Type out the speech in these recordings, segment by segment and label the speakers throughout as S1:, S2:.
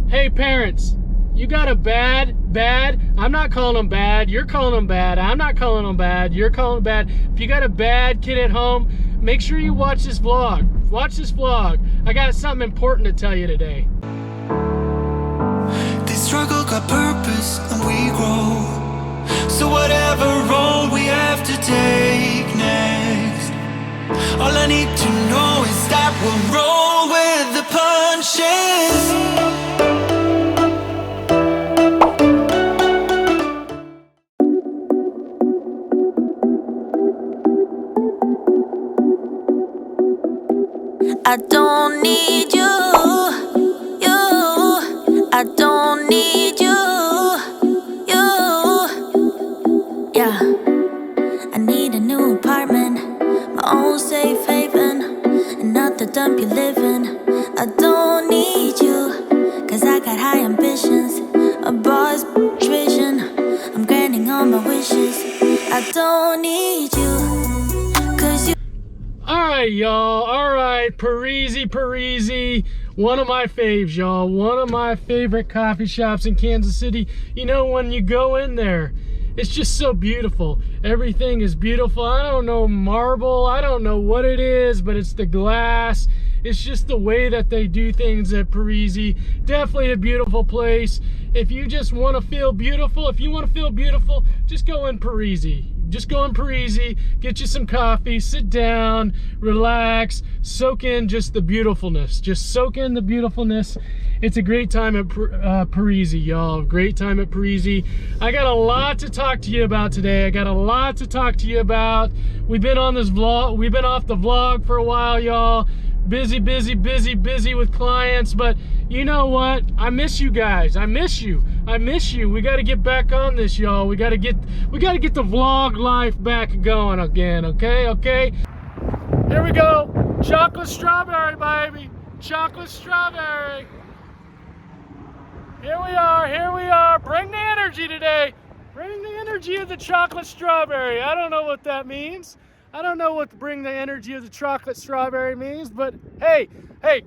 S1: Hey parents, you got a bad, I'm not calling them bad, you're calling them bad, I'm not calling them bad, you're calling them bad. If you got a bad kid at home, make sure you watch this vlog. Watch this vlog. I got something important to tell you today.
S2: This struggle got purpose and we grow. So whatever road we have to take next, all I need to know is that we'll roll with the punches.
S3: I don't need you, I don't need you, yeah. I need a new apartment, my own safe haven, and not the dump you live in. I don't need you, cause I got high ambitions, a boss vision, I'm granting all my wishes. I don't need you, cause you.
S1: Alright, y'all. Alright, Parisi. One of my faves, y'all. One of my favorite coffee shops in Kansas City. You know, when you go in there, it's just so beautiful. Everything is beautiful. I don't know marble. I don't know what it is, but it's the glass. It's just the way that they do things at Parisi. Definitely a beautiful place. If you just want to feel beautiful, just go in Parisi. Just go in Parisi, get you some coffee, sit down, relax, soak in just the beautifulness. Just soak in the beautifulness. It's a great time at Parisi, y'all. Great time at Parisi. I got a lot to talk to you about today. We've been on this vlog. We've been off the vlog for a while, y'all. Busy with clients, but you know what? I miss you guys. I miss you. We got to get back on this, y'all. We got to get the vlog life back going again, okay? Here we go. Chocolate strawberry, baby. Chocolate strawberry. Here we are. Bring the energy today. Bring the energy of the chocolate strawberry. I don't know what that means. I don't know what bring the energy of the chocolate strawberry means, but hey,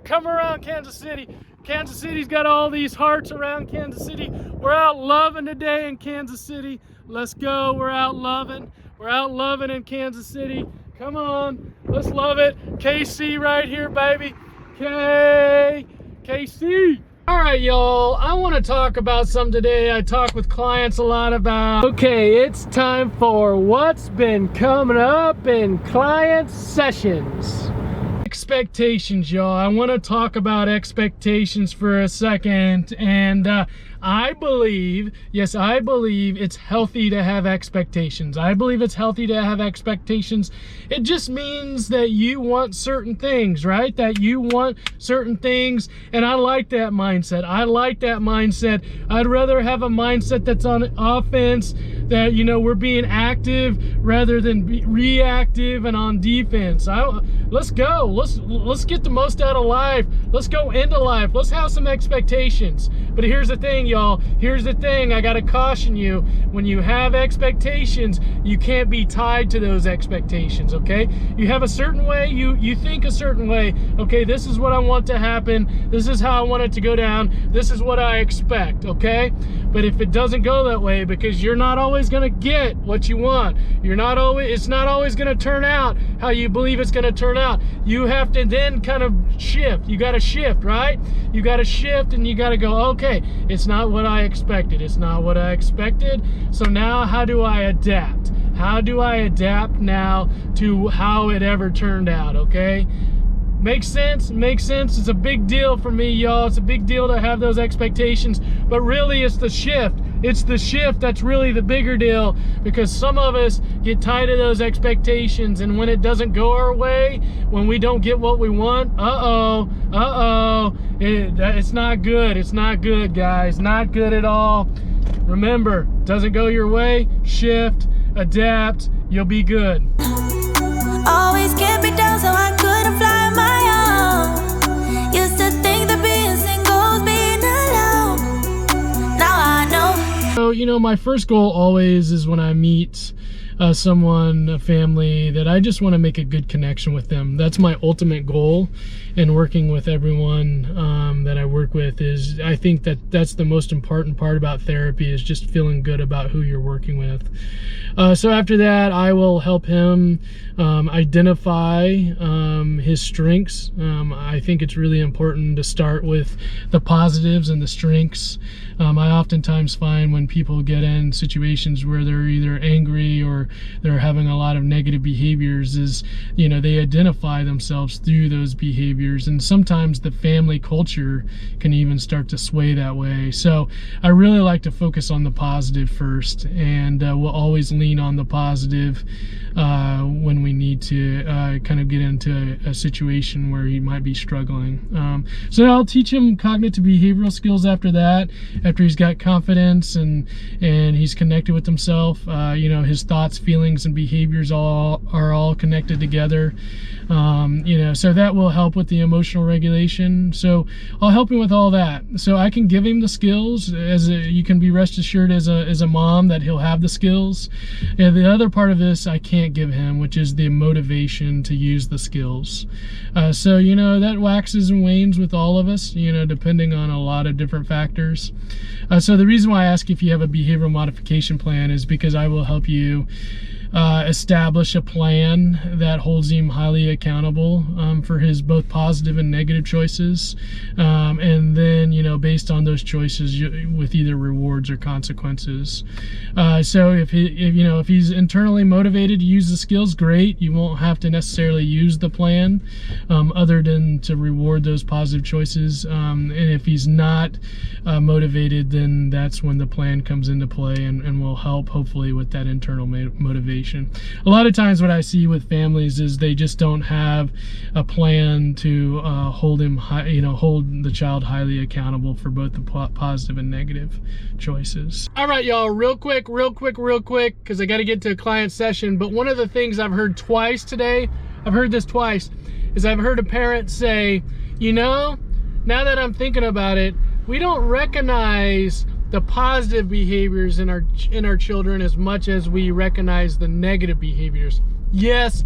S1: come around Kansas City. Kansas City's got all these hearts around Kansas City. We're out loving today in Kansas City. Let's go. We're out loving in Kansas City. Come on, let's love it. KC right here, baby. KC. All right, y'all, I want to talk about something today. I talk with clients a lot about. Okay, it's time for what's been coming up in client sessions. Expectations, y'all. I want to talk about expectations for a second, and I believe it's healthy to have expectations. It just means that you want certain things, right? And I like that mindset. I'd rather have a mindset that's on offense, that, you know, we're being active rather than reactive and on defense. Let's go. Let's get the most out of life. Let's go into life. Let's have some expectations. But here's the thing, y'all. I gotta caution you. When you have expectations, you can't be tied to those expectations, okay? You have a certain way, you think a certain way. Okay, this is what I want to happen. This is how I want it to go down. This is what I expect, okay? But if it doesn't go that way, because you're not always gonna get what you want, it's not always gonna turn out how you believe it's gonna turn out. You have to then kind of shift. You gotta shift, right? You gotta shift, and you gotta go, okay, it's not what I expected. So now how do I adapt? How do I adapt now to how it ever turned out, okay? Makes sense? It's a big deal for me, y'all. It's a big deal to have those expectations, but really it's the shift. It's the shift that's really the bigger deal, because some of us get tied to those expectations, and when it doesn't go our way, when we don't get what we want, it's not good. It's not good, guys. Not good at all. Remember, doesn't go your way, shift, adapt, you'll be good.
S3: Always kept me down so I couldn't fly on my own. Used to think that being single was being alone. Now I know.
S1: So, you know, my first goal always is when I meet someone, a family, that I just want to make a good connection with them. That's my ultimate goal. and working with everyone that I work with is, I think that's the most important part about therapy, is just feeling good about who you're working with. So after that, I will help him identify his strengths. I think it's really important to start with the positives and the strengths. I oftentimes find when people get in situations where they're either angry or they're having a lot of negative behaviors is, you know, they identify themselves through those behaviors, and sometimes the family culture can even start to sway that way. So I really like to focus on the positive first, and we'll always lean on the positive when we need to kind of get into a situation where he might be struggling. So I'll teach him cognitive behavioral skills after that, after he's got confidence and he's connected with himself. You know, his thoughts, feelings, and behaviors are all connected together. You know, so that will help with the emotional regulation. So I'll help him with all that. So I can give him the skills. You can be rest assured as a mom that he'll have the skills. And the other part of this I can't give him, which is the motivation to use the skills. So, you know, that waxes and wanes with all of us, you know, depending on a lot of different factors. So the reason why I ask if you have a behavioral modification plan is because I will help you establish a plan that holds him highly accountable for his both positive and negative choices, and then, you know, based on those choices with either rewards or consequences. So if he's internally motivated to use the skills, great. You won't have to necessarily use the plan other than to reward those positive choices. And if he's not motivated, then that's when the plan comes into play and will help hopefully with that internal motivation. A lot of times what I see with families is they just don't have a plan to hold the child highly accountable for both the positive and negative choices. All right, y'all, real quick, because I got to get to a client session. But one of the things I've heard twice today, is I've heard a parent say, you know, now that I'm thinking about it, we don't recognize the positive behaviors in our children as much as we recognize the negative behaviors. Yes,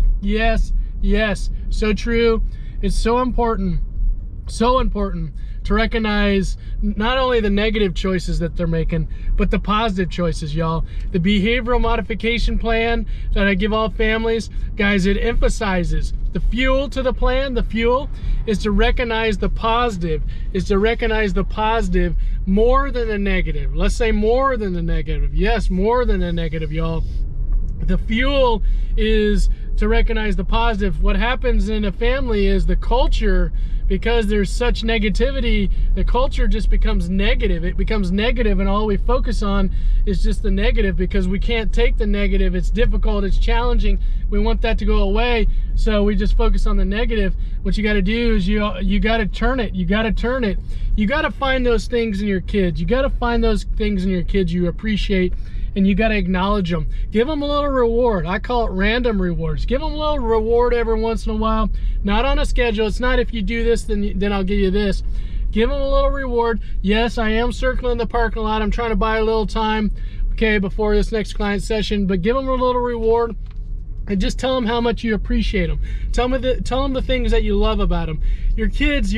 S1: so true. It's so important to recognize not only the negative choices that they're making, but the positive choices, y'all. The behavioral modification plan that I give all families, guys, it emphasizes the fuel to the plan. The fuel is to recognize the positive, more than the negative. Let's say more than the negative. Yes, more than the negative, y'all. The fuel is to recognize the positive. What happens in a family is the culture, because there's such negativity, the culture just becomes negative. It becomes negative, and all we focus on is just the negative because we can't take the negative. It's difficult, it's challenging. We want that to go away, so we just focus on the negative. What you got to do is you got to turn it. You got to find those things in your kids. You got to find those things in your kids you appreciate, and you got to acknowledge them. Give them a little reward. I call it random rewards. Give them a little reward every once in a while. Not on a schedule. It's not if you do this, then I'll give you this. Give them a little reward. Yes, I am circling the parking lot. I'm trying to buy a little time, okay, before this next client session. But give them a little reward. And just tell them how much you appreciate them. Tell them the things that you love about them. Your kids,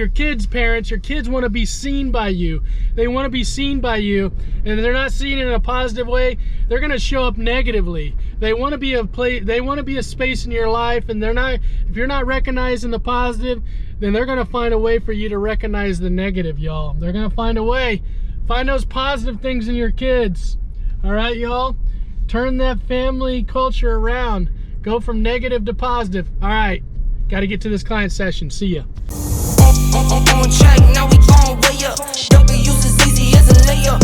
S1: parents, your kids want to be seen by you. They want to be seen by you, and if they're not seen in a positive way, they're going to show up negatively. They want to be a space in your life, and if you're not recognizing the positive, then they're going to find a way for you to recognize the negative, y'all. They're going to find a way. Find those positive things in your kids. All right, y'all? Turn that family culture around. Go from negative to positive. All right, got to get to this client session. See ya. On track, now we gon' way up. W's as easy as a layup.